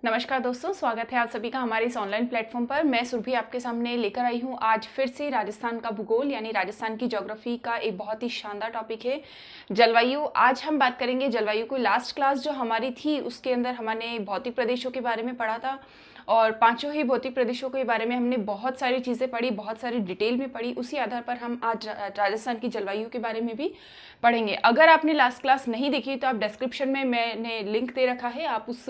नमस्कार दोस्तों, स्वागत है आप सभी का हमारे इस ऑनलाइन प्लेटफॉर्म पर। मैं सुरभि आपके सामने लेकर आई हूँ आज फिर से राजस्थान का भूगोल यानी राजस्थान की ज्योग्राफी का एक बहुत ही शानदार टॉपिक है जलवायु। आज हम बात करेंगे जलवायु को। लास्ट क्लास जो हमारी थी उसके अंदर हमने भौतिक प्रदेशों के बारे में पढ़ा था और पांचों ही भौतिक प्रदेशों के बारे में हमने बहुत सारी चीज़ें पढ़ी, बहुत सारी डिटेल में पढ़ी। उसी आधार पर हम आज राजस्थान की जलवायु के बारे में भी पढ़ेंगे। अगर आपने लास्ट क्लास नहीं देखी तो आप डिस्क्रिप्शन में मैंने लिंक दे रखा है, आप उस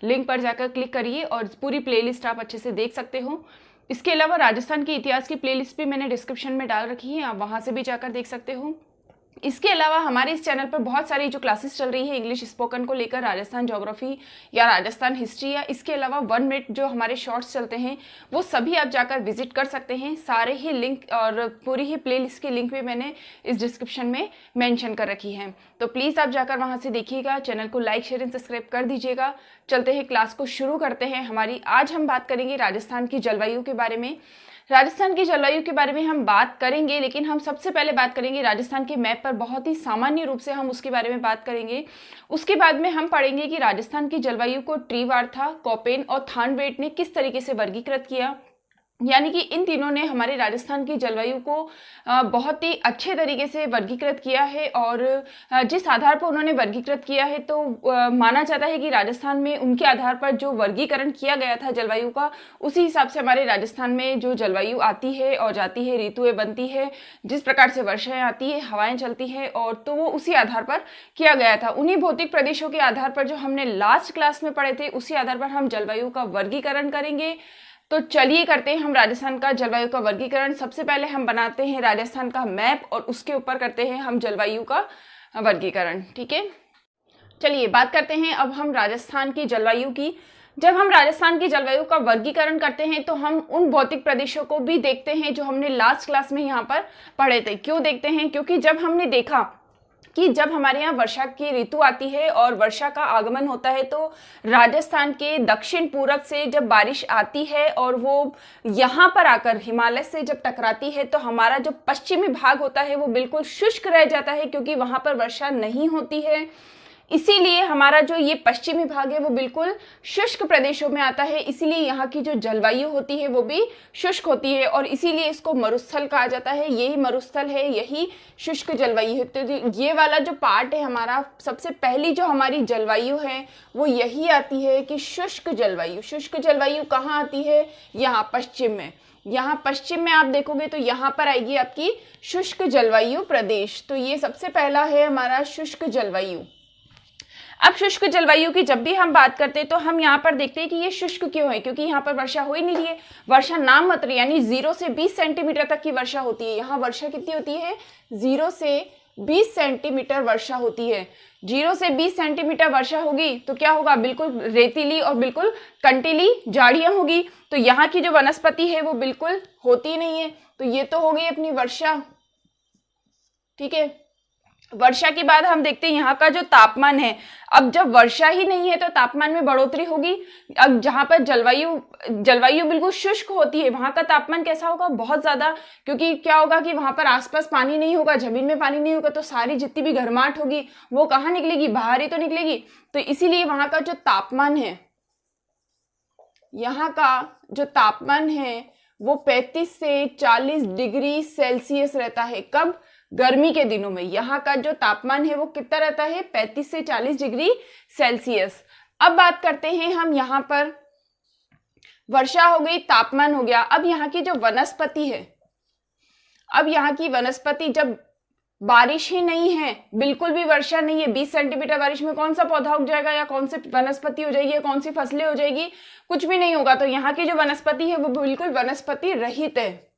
लिंक पर जाकर क्लिक करिए और पूरी प्लेलिस्ट आप अच्छे से देख सकते हो। इसके अलावा राजस्थान के इतिहास की प्लेलिस्ट भी मैंने डिस्क्रिप्शन में डाल रखी है, आप वहाँ से भी जाकर देख सकते हो। इसके अलावा हमारे इस चैनल पर बहुत सारी जो क्लासेस चल रही है इंग्लिश स्पोकन को लेकर, राजस्थान ज्योग्राफी या राजस्थान हिस्ट्री या इसके अलावा 1 मिनट जो हमारे शॉर्ट्स चलते हैं वो सभी आप जाकर विजिट कर सकते हैं। सारे ही लिंक और पूरी ही प्लेलिस्ट की लिंक भी मैंने इस डिस्क्रिप्शन में मेंशन कर रखी है, तो प्लीज़ आप जाकर वहाँ से देखिएगा। चैनल को लाइक शेयर एंड सब्सक्राइब कर दीजिएगा। चलते हैं, क्लास को शुरू करते हैं हमारी। आज हम बात करेंगे राजस्थान की जलवायु के बारे में। राजस्थान की जलवायु के बारे में हम बात करेंगे, लेकिन हम सबसे पहले बात करेंगे राजस्थान के मैप पर। बहुत ही सामान्य रूप से हम उसके बारे में बात करेंगे। उसके बाद में हम पढ़ेंगे कि राजस्थान की जलवायु को ट्रीवार्था, कोपेन और थानवेट ने किस तरीके से वर्गीकृत किया, यानी कि इन तीनों ने हमारे राजस्थान की जलवायु को बहुत ही अच्छे तरीके से वर्गीकृत किया है। और जिस आधार पर उन्होंने वर्गीकृत किया है तो माना जाता है कि राजस्थान में उनके आधार पर जो वर्गीकरण किया गया था जलवायु का, उसी हिसाब से हमारे राजस्थान में जो जलवायु आती है और जाती है, ऋतुएं बनती है, जिस प्रकार से वर्षाएं आती है, हवाएं चलती है, और तो वो उसी आधार पर किया गया था। उन्हीं भौतिक प्रदेशों के आधार पर जो हमने लास्ट क्लास में पढ़े थे, उसी आधार पर हम जलवायु का वर्गीकरण करेंगे। तो चलिए करते हैं हम राजस्थान का जलवायु का वर्गीकरण। सबसे पहले हम बनाते हैं राजस्थान का मैप और उसके ऊपर करते हैं हम जलवायु का वर्गीकरण। ठीक है, चलिए बात करते हैं अब हम राजस्थान की जलवायु की। जब हम राजस्थान की जलवायु का वर्गीकरण करते हैं तो हम उन भौतिक प्रदेशों को भी देखते हैं जो हमने लास्ट क्लास में यहाँ पर पढ़े थे। क्यों देखते हैं? क्योंकि जब हमने देखा कि जब हमारे यहाँ वर्षा की ऋतु आती है और वर्षा का आगमन होता है तो राजस्थान के दक्षिण पूरब से जब बारिश आती है और वो यहाँ पर आकर हिमालय से जब टकराती है तो हमारा जो पश्चिमी भाग होता है वो बिल्कुल शुष्क रह जाता है, क्योंकि वहाँ पर वर्षा नहीं होती है। इसीलिए हमारा जो ये पश्चिमी भाग है वो बिल्कुल शुष्क प्रदेशों में आता है। इसीलिए यहाँ की जो जलवायु होती है वो भी शुष्क होती है और इसीलिए इसको मरुस्थल कहा जाता है। यही मरुस्थल है, यही शुष्क जलवायु है। तो ये वाला जो पार्ट है हमारा, सबसे पहली जो हमारी जलवायु है वो यही आती है कि शुष्क जलवायु। शुष्क जलवायु कहाँ आती है? यहाँ पश्चिम में। यहाँ पश्चिम में आप देखोगे तो यहाँ पर आएगी आपकी शुष्क जलवायु प्रदेश। तो ये सबसे पहला है हमारा शुष्क जलवायु। अब शुष्क जलवायु की जब भी हम बात करते हैं तो हम यहाँ पर देखते हैं कि ये शुष्क क्यों है, क्योंकि यहाँ पर वर्षा हो ही नहीं रही है। वर्षा नाम मात्र, यानी 0 से 20 सेंटीमीटर तक की वर्षा होती है। यहाँ वर्षा कितनी होती है? 0 से 20 सेंटीमीटर वर्षा होती है। 0 से 20 सेंटीमीटर वर्षा होगी तो क्या होगा? बिल्कुल रेतीली और बिल्कुल कंटीली झाड़ियां होगी। तो यहाँ की जो वनस्पति है वो बिल्कुल होती नहीं है। तो ये तो हो गई अपनी वर्षा। ठीक है, वर्षा के बाद हम देखते हैं यहाँ का जो तापमान है। अब जब वर्षा ही नहीं है तो तापमान में बढ़ोतरी होगी। अब जहाँ पर जलवायु बिल्कुल शुष्क होती है वहां का तापमान कैसा होगा? बहुत ज्यादा, क्योंकि क्या होगा कि वहां पर आसपास पानी नहीं होगा, जमीन में पानी नहीं होगा, तो सारी जितनी भी गर्माहट होगी वो कहाँ निकलेगी? बाहर ही तो निकलेगी। तो इसीलिए वहां का जो तापमान है, यहाँ का जो तापमान है वो 35 से 40 डिग्री सेल्सियस रहता है। कब? गर्मी के दिनों में यहाँ का जो तापमान है वो कितना रहता है? 35 से 40 डिग्री सेल्सियस। अब बात करते हैं हम, यहाँ पर वर्षा हो गई, तापमान हो गया। अब यहाँ की जो वनस्पति है, अब यहाँ की वनस्पति, जब बारिश ही नहीं है, बिल्कुल भी वर्षा नहीं है, 20 सेंटीमीटर बारिश में कौन सा पौधा उग जाएगा या कौन सी वनस्पति हो जाएगी या कौन सी फसलें हो जाएगी? कुछ भी नहीं होगा। तो यहाँ की जो वनस्पति है वो बिल्कुल वनस्पति रहित है,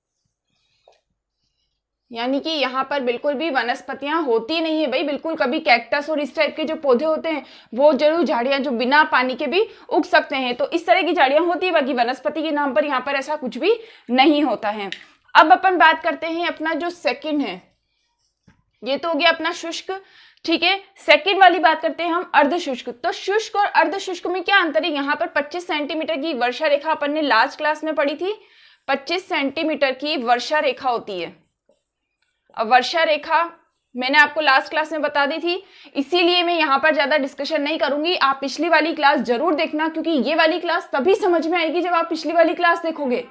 यानी कि यहाँ पर बिल्कुल भी वनस्पतियां होती नहीं है भाई। बिल्कुल कभी कैक्टस और इस टाइप के जो पौधे होते हैं वो जरूर झाड़ियां जो बिना पानी के भी उग सकते हैं, तो इस तरह की झाड़ियां होती है। बाकी वनस्पति के नाम पर यहाँ पर ऐसा कुछ भी नहीं होता है। अब अपन बात करते हैं अपना जो सेकंड है, ये तो हो गया अपना शुष्क। ठीक है, सेकंड वाली बात करते हैं हम अर्धशुष्क। तो शुष्क और अर्धशुष्क में क्या अंतर है? यहाँ पर 25 सेंटीमीटर की वर्षा रेखा अपन ने लास्ट क्लास में पढ़ी थी। 25 सेंटीमीटर की वर्षा रेखा होती है। अब वर्षा रेखा मैंने आपको लास्ट क्लास में बता दी थी, इसीलिए मैं यहाँ पर ज्यादा डिस्कशन नहीं करूंगी। आप पिछली वाली क्लास जरूर देखना, क्योंकि ये वाली क्लास तभी समझ में आएगी जब आप पिछली वाली क्लास देखोगे,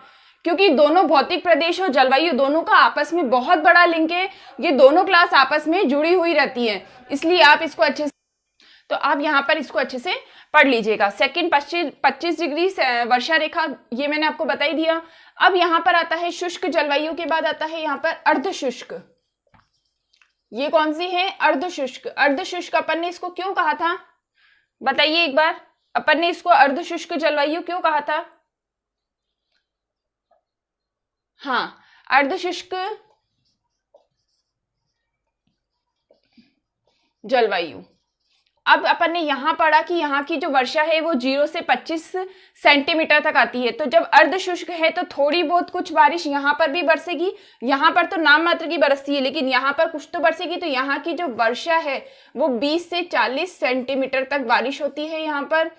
क्योंकि दोनों भौतिक प्रदेश और जलवायु दोनों का आपस में बहुत बड़ा लिंक है। ये दोनों क्लास आपस में जुड़ी हुई रहती है, इसलिए आप इसको अच्छे से, तो आप यहाँ पर इसको अच्छे से पढ़ लीजिएगा। सेकंड 25 डिग्री वर्षा रेखा, ये मैंने आपको बता ही दिया। अब यहाँ पर आता है शुष्क जलवायु के बाद आता है यहाँ पर अर्धशुष्क। ये कौन सी है? अर्धशुष्क। अर्धशुष्क अपन ने इसको क्यों कहा था, बताइए एक बार, अपन ने इसको अर्धशुष्क जलवायु क्यों कहा था? हाँ, अर्धशुष्क जलवायु। अब अपन ने यहां पढ़ा कि यहाँ की जो वर्षा है वो 0 से 25 सेंटीमीटर तक आती है। तो जब अर्धशुष्क है तो थोड़ी बहुत कुछ बारिश यहाँ पर भी बरसेगी, यहाँ पर तो नाम मात्र की बरसती है, लेकिन यहाँ पर कुछ तो बरसेगी। तो यहाँ की जो वर्षा है वो 20 से 40 सेंटीमीटर तक बारिश होती है यहाँ पर।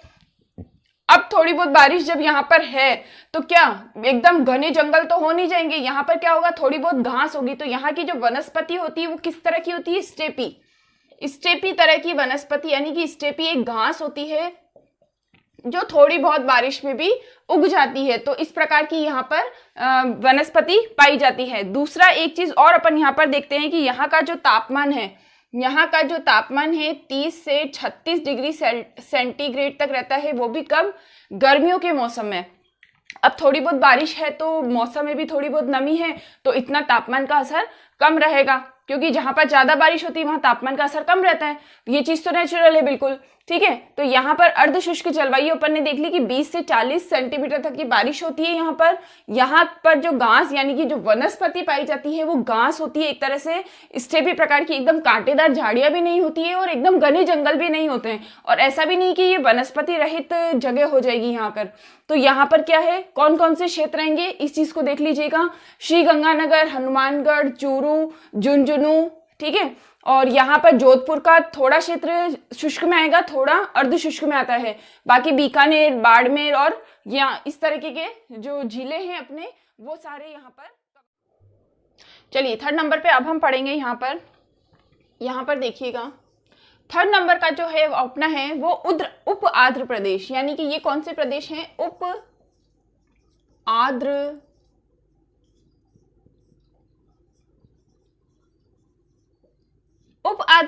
अब थोड़ी बहुत बारिश जब यहाँ पर है तो क्या एकदम घने जंगल तो हो नहीं जाएंगे, यहाँ पर क्या होगा, थोड़ी बहुत घास होगी। तो यहाँ की जो वनस्पति होती है वो किस तरह की होती है? स्टेपी, स्टेपी तरह की वनस्पति, यानी कि स्टेपी एक घास होती है जो थोड़ी बहुत बारिश में भी उग जाती है। तो इस प्रकार की यहाँ पर वनस्पति पाई जाती है। दूसरा एक चीज और अपन यहाँ पर देखते हैं कि यहाँ का जो तापमान है, यहाँ का जो तापमान है 30 से 36 डिग्री सेंटीग्रेड तक रहता है, वो भी कब? गर्मियों के मौसम में। अब थोड़ी बहुत बारिश है तो मौसम में भी थोड़ी बहुत नमी है, तो इतना तापमान का असर कम रहेगा, क्योंकि जहां पर ज्यादा बारिश होती है वहां तापमान का असर कम रहता है। ये चीज तो नेचुरल है बिल्कुल, ठीक है। तो यहाँ पर अर्धशुष्क जलवायु अपन ने देख ली कि 20 से 40 सेंटीमीटर तक की बारिश होती है। यहाँ पर जो घास यानी कि जो वनस्पति पाई जाती है वो घास होती है, एक तरह से स्टेपी प्रकार की, एकदम कांटेदार झाड़ियां भी नहीं होती है और एकदम घने जंगल भी नहीं होते हैं, और ऐसा भी नहीं कि ये वनस्पति रहित जगह हो जाएगी यहाँ पर। तो यहाँ पर क्या है, कौन कौन से क्षेत्र आएंगे इस चीज को देख लीजिएगा। श्रीगंगानगर, हनुमानगढ़, चूरू, झुंझुनू, ठीक है। और यहाँ पर जोधपुर का थोड़ा क्षेत्र शुष्क में आएगा, थोड़ा अर्धशुष्क में आता है। बाकी बीकानेर, बाड़मेर और यहाँ इस तरीके के जो जिले हैं अपने, वो सारे यहाँ पर। चलिए थर्ड नंबर पे अब हम पढ़ेंगे। यहाँ पर देखिएगा, थर्ड नंबर का जो है अपना है वो उप आर्द्र प्रदेश, यानी कि ये कौन से प्रदेश हैं? उप आर्द्र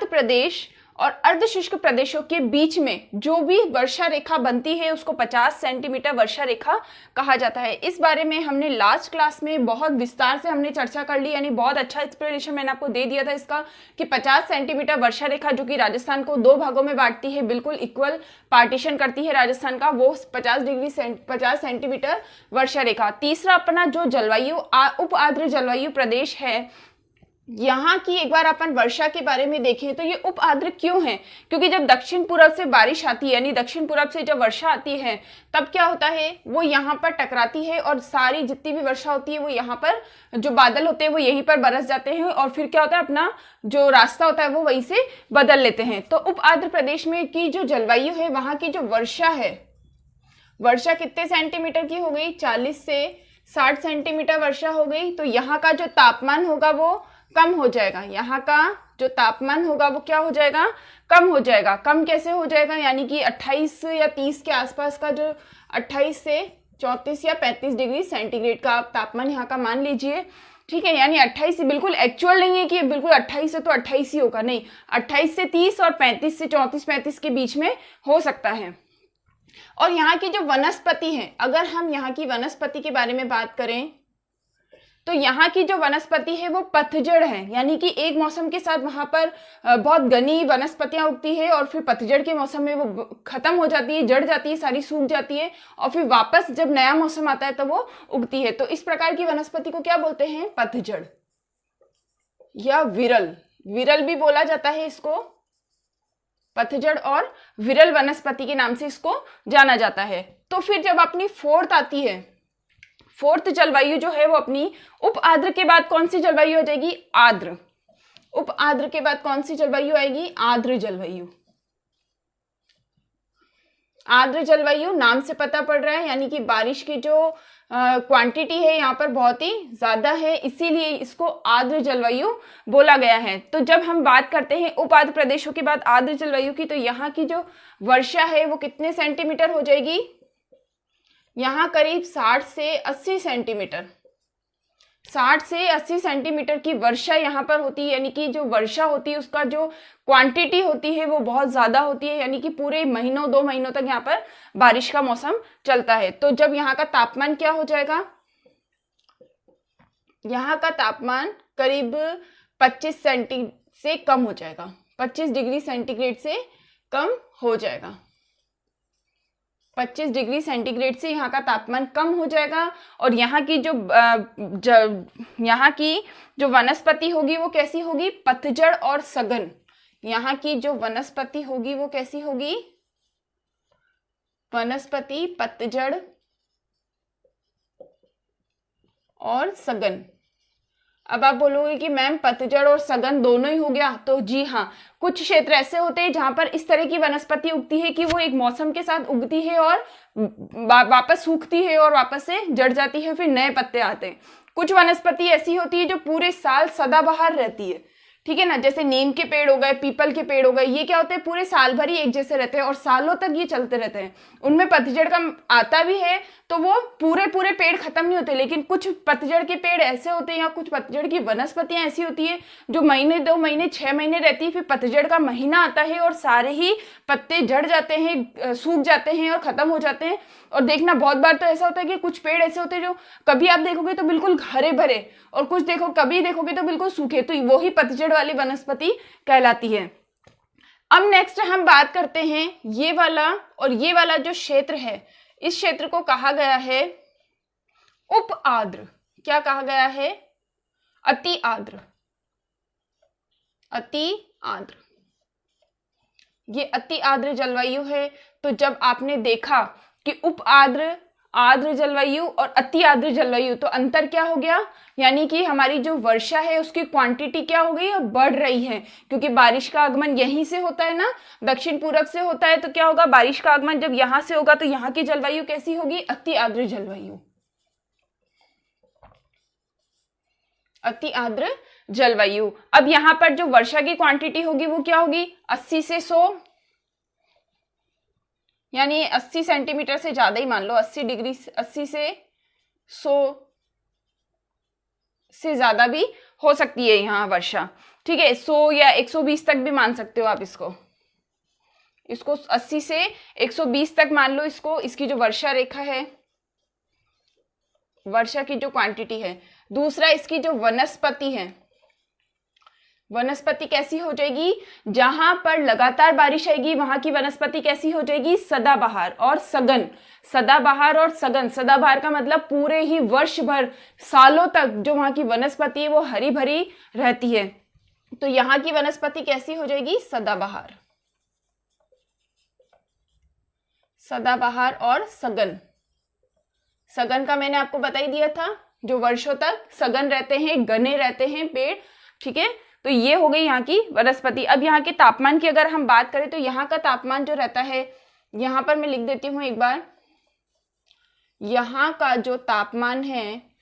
प्रदेश और अर्धशुष्क प्रदेशों के बीच में जो भी वर्षा रेखा बनती है उसको 50 सेंटीमीटर वर्षा रेखा कहा जाता है। इस बारे में हमने लास्ट क्लास में बहुत विस्तार से हमने चर्चा कर ली, यानी बहुत अच्छा एक्सप्लेनेशन मैंने आपको दे दिया था इसका, कि 50 सेंटीमीटर वर्षा रेखा जो कि राजस्थान को 2 भागों में बांटती है, बिल्कुल इक्वल पार्टीशन करती है राजस्थान का, वो 50 सेंटीमीटर वर्षा रेखा। तीसरा अपना जो जलवायु उप आर्द्र जलवायु प्रदेश है, यहाँ की एक बार अपन वर्षा के बारे में देखें तो ये उप आर्द्र क्यों है? क्योंकि जब दक्षिण पूर्व से बारिश आती है, यानी दक्षिण पूर्व से जब वर्षा आती है, तब क्या होता है, वो यहाँ पर टकराती है और सारी जितनी भी वर्षा होती है वो यहाँ पर जो बादल होते हैं वो यहीं पर बरस जाते हैं, और फिर क्या होता है, अपना जो रास्ता होता है वो वहीं से बदल लेते हैं। तो उप आर्द्र प्रदेश में की जो जलवायु है, वहां की जो वर्षा है, वर्षा कितने सेंटीमीटर की हो गई? 40 से 60 सेंटीमीटर वर्षा हो गई। तो यहाँ का जो तापमान होगा वो कम हो जाएगा, यहाँ का जो तापमान होगा वो क्या हो जाएगा? कम हो जाएगा। कम कैसे हो जाएगा? यानी कि 28 या 30 के आसपास का, जो 28 से 34 या 35 डिग्री सेंटीग्रेड का आप तापमान यहाँ का मान लीजिए, ठीक है। यानी 28 बिल्कुल एक्चुअल नहीं है कि बिल्कुल 28 है तो 28 ही होगा, नहीं, 28 से 30 और 35 से 34-35 के बीच में हो सकता है। और यहाँ की जो वनस्पति है, अगर हम यहाँ की वनस्पति के बारे में बात करें तो यहाँ की जो वनस्पति है वो पतझड़ है, यानी कि एक मौसम के साथ वहां पर बहुत घनी वनस्पतियां उगती है और फिर पतझड़ के मौसम में वो खत्म हो जाती है, जड़ जाती है, सारी सूख जाती है, और फिर वापस जब नया मौसम आता है तो वो उगती है। तो इस प्रकार की वनस्पति को क्या बोलते हैं? पतझड़ या विरल भी बोला जाता है इसको। पतझड़ और विरल वनस्पति के नाम से इसको जाना जाता है। तो फिर जब अपनी फोर्थ आती है, फोर्थ जलवायु जो है वो अपनी उप आर्द्र के बाद कौन सी जलवायु हो जाएगी? आर्द्र। उप आर्द्र के बाद कौन सी जलवायु आएगी? आर्द्र जलवायु। आर्द्र जलवायु नाम से पता पड़ रहा है, यानी कि बारिश की जो क्वांटिटी है यहाँ पर बहुत ही ज्यादा है, इसीलिए इसको आर्द्र जलवायु बोला गया है। तो जब हम बात करते हैं उप आर्द्र प्रदेशों की बात आर्द्र जलवायु की, तो यहाँ की जो वर्षा है वो कितने सेंटीमीटर हो जाएगी, यहाँ करीब 60 से 80 सेंटीमीटर, 60 से 80 सेंटीमीटर की वर्षा यहाँ पर होती है, यानी कि जो वर्षा होती है उसका जो क्वांटिटी होती है वो बहुत ज्यादा होती है, यानी कि पूरे महीनों 2 महीनों तक यहाँ पर बारिश का मौसम चलता है। तो जब यहाँ का तापमान क्या हो जाएगा, यहाँ का तापमान करीब 25 सेंटी से कम हो जाएगा, 25 डिग्री सेंटीग्रेड से कम हो जाएगा, 25 डिग्री सेंटीग्रेड से यहाँ का तापमान कम हो जाएगा। और यहाँ की जो वनस्पति होगी वो कैसी होगी, पतझड़ और सघन। यहाँ की जो वनस्पति होगी वो कैसी होगी, वनस्पति पतझड़ और सघन। अब आप बोलोगे कि मैम पतझड़ और सघन दोनों ही हो गया, तो जी हाँ, कुछ क्षेत्र ऐसे होते हैं जहां पर इस तरह की वनस्पति उगती है कि वो एक मौसम के साथ उगती है और वापस सूखती है और वापस से जड़ जाती है, फिर नए पत्ते आते हैं। कुछ वनस्पति ऐसी होती है जो पूरे साल सदाबहार रहती है, ठीक है ना, जैसे नीम के पेड़ हो गए, पीपल के पेड़ हो गए, ये क्या होते हैं पूरे साल भर ही एक जैसे रहते हैं और सालों तक ये चलते रहते हैं। उनमें पतझड़ का आता भी है तो वो पूरे पेड़ खत्म नहीं होते, लेकिन कुछ पतझड़ के पेड़ ऐसे होते हैं या कुछ पतझड़ की वनस्पतियां ऐसी होती है जो महीने 2 महीने 6 महीने रहती है, फिर पतझड़ का महीना आता है और सारे ही पत्ते झड़ जाते हैं, सूख जाते हैं और खत्म हो जाते हैं। और देखना बहुत बार तो ऐसा होता है कि कुछ पेड़ ऐसे होते हैं जो कभी आप देखोगे तो बिल्कुल हरे भरे और कुछ कभी देखोगे तो बिल्कुल सूखे, तो वो ही पतझड़ वाली वनस्पति कहलाती है। अब नेक्स्ट हम बात करते हैं ये वाला जो क्षेत्र है, इस क्षेत्र को कहा गया है उप आर्द्र। क्या कहा गया है, अति आर्द्र, अति आर्द्र। ये अति आर्द्र जलवायु है। तो जब आपने देखा कि उप आर्द्र, आर्द्र जलवायु और अति आर्द्र जलवायु, तो अंतर क्या हो गया, यानी कि हमारी जो वर्षा है उसकी क्वांटिटी क्या हो गई, बढ़ रही है, क्योंकि बारिश का आगमन यहीं से होता है ना, दक्षिण पूरब से होता है। तो क्या होगा, बारिश का आगमन जब यहां से होगा तो यहाँ की जलवायु कैसी होगी, अति आर्द्र जलवायु, अति आर्द्र जलवायु। अब यहाँ पर जो वर्षा की क्वांटिटी होगी वो क्या होगी, 80 से 100, यानी 80 सेंटीमीटर से ज्यादा ही मान लो, 80 से 100 से ज्यादा भी हो सकती है यहाँ वर्षा, ठीक है, 100 या 120 तक भी मान सकते हो आप इसको 80 से 120 तक मान लो इसको, इसकी जो वर्षा रेखा है, वर्षा की जो क्वांटिटी है। दूसरा, इसकी जो वनस्पति है, वनस्पति कैसी हो जाएगी, जहां पर लगातार बारिश आएगी वहां की वनस्पति कैसी हो जाएगी, सदाबहार और सघन। सदाबहार और सघन, सदाबहार का मतलब पूरे ही वर्ष भर सालों तक जो वहां की वनस्पति है वो हरी भरी रहती है। तो यहाँ की वनस्पति कैसी हो जाएगी, सदाबहार, सदाबहार और सघन। सघन का मैंने आपको बता ही दिया था, जो वर्षों तक सघन रहते हैं, घने रहते हैं पेड़, ठीक है। तो ये हो गई यहाँ की वनस्पति। अब यहाँ के तापमान की अगर हम बात करें तो यहाँ का तापमान जो रहता है, यहाँ पर मैं लिख देती हूँ एक बार, यहाँ का जो तापमान है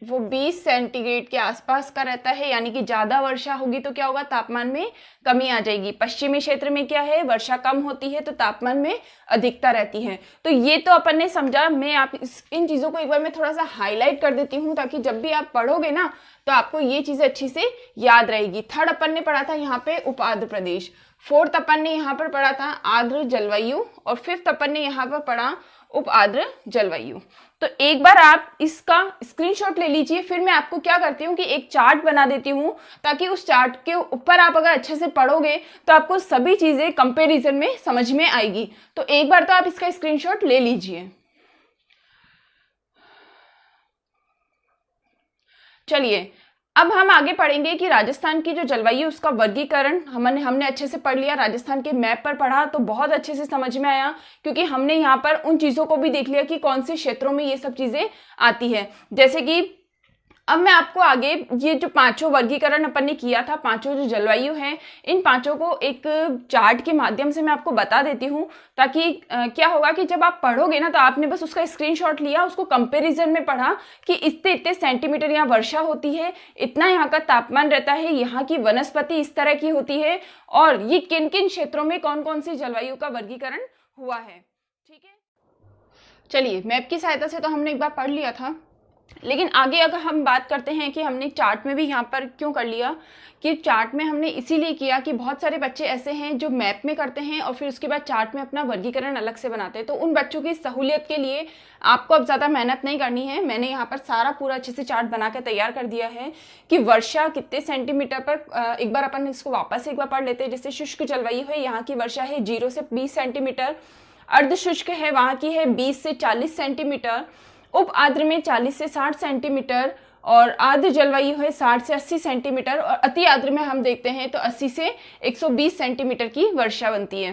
वो 20 सेंटीग्रेड के आसपास का रहता है, यानी कि ज्यादा वर्षा होगी तो क्या होगा, तापमान में कमी आ जाएगी। पश्चिमी क्षेत्र में क्या है, वर्षा कम होती है तो तापमान में अधिकता रहती है। तो ये तो अपन ने समझा, मैं आप इन चीजों को एक बार मैं थोड़ा सा हाईलाइट कर देती हूँ ताकि जब भी आप पढ़ोगे ना तो आपको ये चीजें अच्छी से याद रहेगी। थर्ड अपन ने पढ़ा था यहाँ पे उप आर्द्र प्रदेश, फोर्थ अपन ने यहाँ पर पढ़ा था आर्द्र जलवायु और फिफ्थ अपन ने यहाँ पर पढ़ा उप आर्द्र जलवायु। तो एक बार आप इसका स्क्रीनशॉट ले लीजिए, फिर मैं आपको क्या करती हूँ कि एक चार्ट बना देती हूँ ताकि उस चार्ट के ऊपर आप अगर अच्छे से पढ़ोगे तो आपको सभी चीजें कंपैरिजन में समझ में आएगी। तो एक बार तो आप इसका स्क्रीनशॉट ले लीजिए। चलिए अब हम आगे पढ़ेंगे कि राजस्थान की जो जलवायु उसका वर्गीकरण हमने अच्छे से पढ़ लिया, राजस्थान के मैप पर पढ़ा तो बहुत अच्छे से समझ में आया, क्योंकि हमने यहाँ पर उन चीजों को भी देख लिया कि कौन से क्षेत्रों में ये सब चीजें आती है। जैसे कि अब मैं आपको आगे ये जो पांचों वर्गीकरण अपन ने किया था, पांचों जो जलवायु हैं, इन पांचों को एक चार्ट के माध्यम से मैं आपको बता देती हूँ, ताकि क्या होगा कि जब आप पढ़ोगे ना तो आपने बस उसका स्क्रीनशॉट लिया, उसको कंपैरिजन में पढ़ा कि इतने इतने सेंटीमीटर यहाँ वर्षा होती है, इतना यहाँ का तापमान रहता है, यहाँ की वनस्पति इस तरह की होती है, और ये किन किन क्षेत्रों में कौन कौन सी जलवायु का वर्गीकरण हुआ है। ठीक है, चलिए मैप की सहायता से तो हमने एक बार पढ़ लिया था, लेकिन आगे अगर हम बात करते हैं कि हमने चार्ट में भी यहाँ पर क्यों कर लिया, कि चार्ट में हमने इसीलिए किया कि बहुत सारे बच्चे ऐसे हैं जो मैप में करते हैं और फिर उसके बाद चार्ट में अपना वर्गीकरण अलग से बनाते हैं। तो उन बच्चों की सहूलियत के लिए आपको अब ज़्यादा मेहनत नहीं करनी है, मैंने यहाँ पर सारा पूरा अच्छे से चार्ट बना के तैयार कर दिया है कि वर्षा कितने सेंटीमीटर पर। एक बार अपन इसको वापस एक बार पढ़ लेते हैं। जैसे शुष्क जलवायु है, यहाँ की वर्षा है 0 से 20 सेंटीमीटर। अर्धशुष्क है, वहाँ की है 20 से 40 सेंटीमीटर। उप आर्द्र में 40 से 60 सेंटीमीटर, और आर्द्र जलवायु है 60 से 80 सेंटीमीटर, और अति आर्द्र में हम देखते हैं तो 80 से 120 सेंटीमीटर की वर्षा बनती है।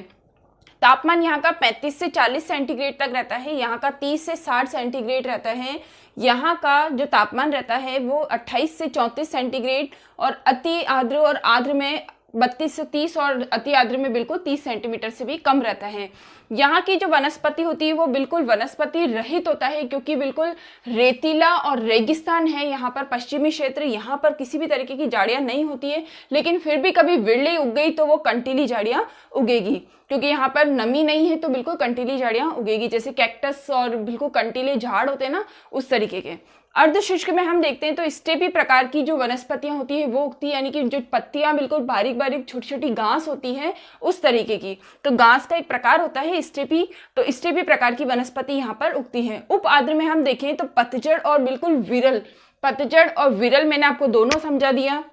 तापमान यहाँ का 35 से 40 सेंटीग्रेड तक रहता है, यहाँ का 30 से 60 सेंटीग्रेड रहता है। यहाँ का जो तापमान रहता है वो 28 से 34 सेंटीग्रेड, और अति आर्द्र और आर्द्र में 32 से 30, और अति आर्द्र में बिल्कुल 30 सेंटीमीटर से भी कम रहता है। यहाँ की जो वनस्पति होती है वो बिल्कुल वनस्पति रहित होता है, क्योंकि बिल्कुल रेतीला और रेगिस्तान है यहाँ पर पश्चिमी क्षेत्र। यहाँ पर किसी भी तरीके की झाड़ियाँ नहीं होती है, लेकिन फिर भी कभी विरली उग गई तो वो कंटीली झाड़ियाँ उगेगी, क्योंकि यहाँ पर नमी नहीं है तो बिल्कुल कंटीली झाड़ियाँ उगेगी, जैसे कैक्टस और बिल्कुल कंटीले झाड़ होते हैं ना, उस तरीके के। अर्धशुष्क में हम देखते हैं तो स्टेपी प्रकार की जो वनस्पतियां होती है वो उगती है, यानी कि जो पत्तियां बिल्कुल बारीक बारीक छोटी छोटी घास होती है उस तरीके की। तो घास का एक प्रकार होता है स्टेपी, तो स्टेपी प्रकार की वनस्पति यहाँ पर उगती है। उप आर्द्र में हम देखें तो पतझड़ और बिल्कुल विरल, पतझड़ और विरल मैंने आपको दोनों समझा दिया।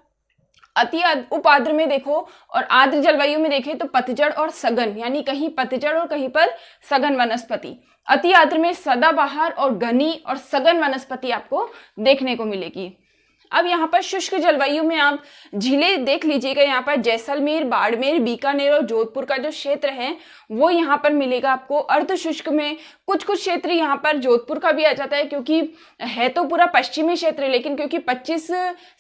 अति उप आर्द्र में देखो और आर्द्र जलवायु में देखें तो पतझड़ और सघन, यानी कहीं पतझड़ और कहीं पर सघन वनस्पति। अति आर्द्र में सदाबहार और घनी और सघन वनस्पति आपको देखने को मिलेगी। अब यहाँ पर शुष्क जलवायु में आप झीलें देख लीजिएगा, यहाँ पर जैसलमेर, बाड़मेर, बीकानेर और जोधपुर का जो क्षेत्र है वो यहाँ पर मिलेगा आपको। अर्ध शुष्क में कुछ कुछ क्षेत्र यहाँ पर जोधपुर का भी आ जाता है, क्योंकि है तो पूरा पश्चिमी क्षेत्र, लेकिन क्योंकि 25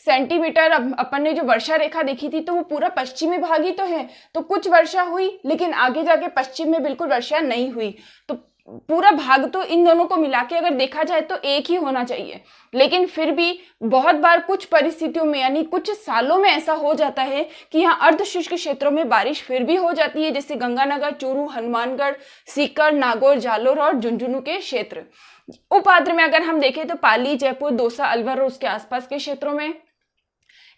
सेंटीमीटर अपन ने जो वर्षा रेखा देखी थी तो वो पूरा पश्चिमी भाग ही तो है, तो कुछ वर्षा हुई लेकिन आगे जाके पश्चिम में बिल्कुल वर्षा नहीं हुई। तो पूरा भाग तो इन दोनों को मिला के अगर देखा जाए तो एक ही होना चाहिए, लेकिन फिर भी बहुत बार कुछ परिस्थितियों में यानी कुछ सालों में ऐसा हो जाता है कि यहाँ अर्धशुष्क क्षेत्रों में बारिश फिर भी हो जाती है, जैसे गंगानगर, चूरू, हनुमानगढ़, सीकर, नागौर, जालोर और झुंझुनू के क्षेत्र। उप आर्द्र में अगर हम देखें तो पाली, जयपुर, दौसा, अलवर और उसके आसपास के क्षेत्रों में।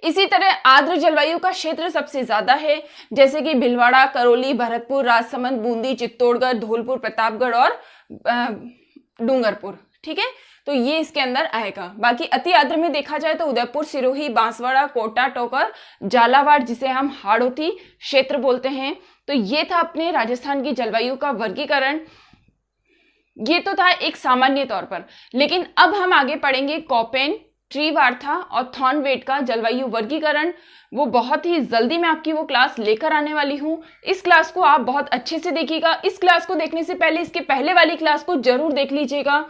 इसी तरह आर्द्र जलवायु का क्षेत्र सबसे ज्यादा है, जैसे कि भीलवाड़ा, करौली, भरतपुर, राजसमंद, बूंदी, चित्तौड़गढ़, धौलपुर, प्रतापगढ़ और डूंगरपुर। ठीक है, तो ये इसके अंदर आएगा। बाकी अति आर्द्र में देखा जाए तो उदयपुर, सिरोही, बांसवाड़ा, कोटा, टोकर, झालावाड़, जिसे हम हाड़ौती क्षेत्र बोलते हैं। तो ये था अपने राजस्थान की जलवायु का वर्गीकरण। ये तो था एक सामान्य तौर पर, लेकिन अब हम आगे पढ़ेंगे कॉपेन, ट्रीवार्था और थॉर्नवेट का जलवायु वर्गीकरण। वो बहुत ही जल्दी मैं आपकी वो क्लास लेकर आने वाली हूँ। इस क्लास को आप बहुत अच्छे से देखिएगा। इस क्लास को देखने से पहले इसके पहले वाली क्लास को जरूर देख लीजिएगा,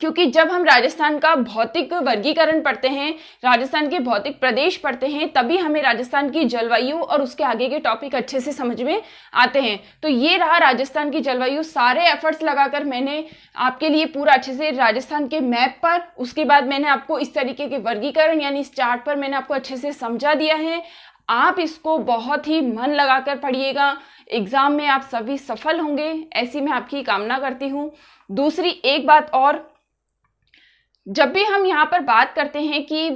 क्योंकि जब हम राजस्थान का भौतिक वर्गीकरण पढ़ते हैं, राजस्थान के भौतिक प्रदेश पढ़ते हैं, तभी हमें राजस्थान की जलवायु और उसके आगे के टॉपिक अच्छे से समझ में आते हैं। तो ये रहा राजस्थान की जलवायु। सारे एफर्ट्स लगाकर मैंने आपके लिए पूरा अच्छे से राजस्थान के मैप पर, उसके बाद मैंने आपको इस तरीके के वर्गीकरण यानी इस चार्ट पर मैंने आपको अच्छे से समझा दिया है। आप इसको बहुत ही मन लगाकर पढ़िएगा, एग्जाम में आप सभी सफल होंगे, ऐसी मैं आपकी कामना करती हूँ। दूसरी एक बात और, जब भी हम यहाँ पर बात करते हैं कि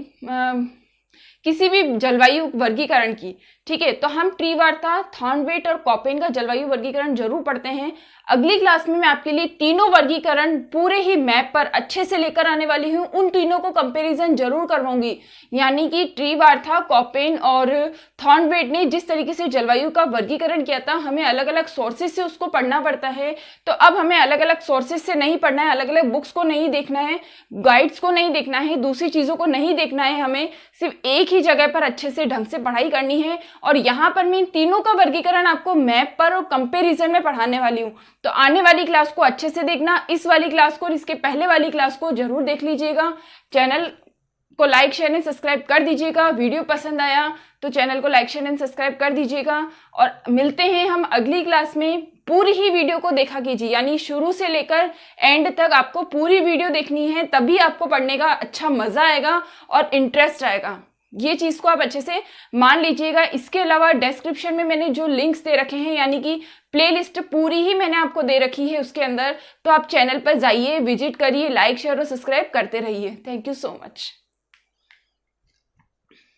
किसी भी जलवायु वर्गीकरण की, ठीक है, तो हम ट्रीवार्था, थॉर्नवेट और कॉपेन का जलवायु वर्गीकरण जरूर पढ़ते हैं। अगली क्लास में मैं आपके लिए तीनों वर्गीकरण पूरे ही मैप पर अच्छे से लेकर आने वाली हूँ। उन तीनों को कंपैरिजन जरूर करवाऊंगी, यानी कि ट्रीवार्था, कॉपेन और थॉर्नवेट ने जिस तरीके से जलवायु का वर्गीकरण किया था, हमें अलग अलग सोर्सेज से उसको पढ़ना पड़ता है। तो अब हमें अलग अलग सोर्सेज से नहीं पढ़ना है, अलग अलग बुक्स को नहीं देखना है, गाइड्स को नहीं देखना है, दूसरी चीजों को नहीं देखना है। हमें सिर्फ एक ही जगह पर अच्छे से ढंग से पढ़ाई करनी है, और यहाँ पर मैं इन तीनों का वर्गीकरण आपको मैप पर और कंपैरिजन में पढ़ाने वाली हूँ। तो आने वाली क्लास को अच्छे से देखना, इस वाली क्लास को और इसके पहले वाली क्लास को जरूर देख लीजिएगा। चैनल को लाइक शेयर एंड सब्सक्राइब कर दीजिएगा। वीडियो पसंद आया तो चैनल को लाइक शेयर एंड सब्सक्राइब कर दीजिएगा और मिलते हैं हम अगली क्लास में। पूरी ही वीडियो को देखा कीजिए, यानी शुरू से लेकर एंड तक आपको पूरी वीडियो देखनी है, तभी आपको पढ़ने का अच्छा मजा आएगा और इंटरेस्ट आएगा। ये चीज को आप अच्छे से मान लीजिएगा। इसके अलावा डिस्क्रिप्शन में मैंने जो लिंक्स दे रखे हैं, यानी कि प्लेलिस्ट पूरी ही मैंने आपको दे रखी है उसके अंदर, तो आप चैनल पर जाइए, विजिट करिए, लाइक शेयर और सब्सक्राइब करते रहिए। Thank you so much.